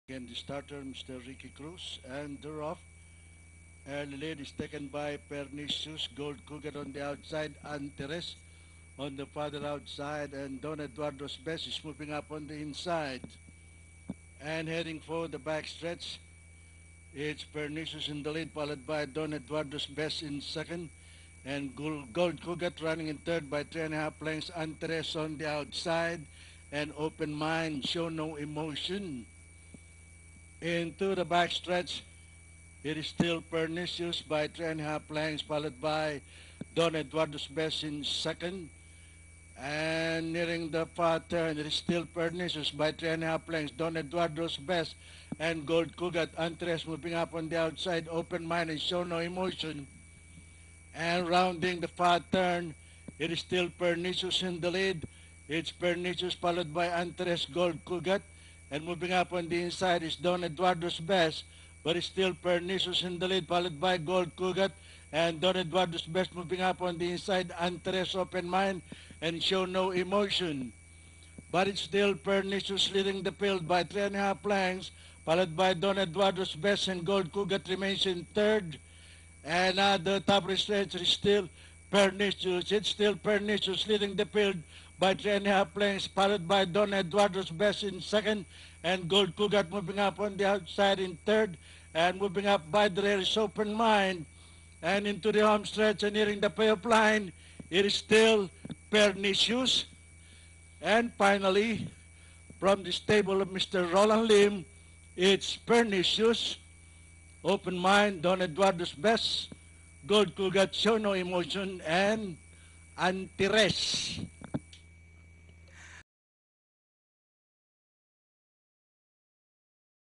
Again, the starter, Mr. Ricky Cruz, and the rough. Early lead is taken by Pernicious, Gold Cougar on the outside, Anteres on the farther outside, and Don Eduardo's best is moving up on the inside. And heading for the backstretch, it's Pernicious in the lead, followed by Don Eduardo's best in second, and Gold Cougar running in third by 3.5 lengths, Anteres on the outside, and Open Mind, Show No Emotion. Into the backstretch, it is still Pernicious by 3.5 lengths, followed by Don Eduardo's best in second. And nearing the far turn, it is still Pernicious by 3.5 lengths. Don Eduardo's best and Gold Cougar Antres moving up on the outside. Open Mind and Show No Emotion. And rounding the far turn, it is still Pernicious in the lead. It's Pernicious followed by Antres Gold Cougar. And moving up on the inside is Don Eduardo's best, but it's still Pernicious in the lead, followed by Gold Cougar. And Don Eduardo's best moving up on the inside, Antres Open Mind and Show No Emotion. But it's still Pernicious leading the field by 3.5 lengths, followed by Don Eduardo's best and Gold Cougar remains in third. And the top stretch is still Pernicious. It's still Pernicious leading the field by 3.5 lengths, followed by Don Eduardo's best in second, and Gold Cougar moving up on the outside in third, and moving up by the rear is Open Mind. And into the home stretch and nearing the payoff line, it is still Pernicious. And finally, from the stable of Mr. Roland Lim, it's Pernicious, Open Mind, Don Eduardo's best, Gold Cougar, Show No Emotion, and Antares.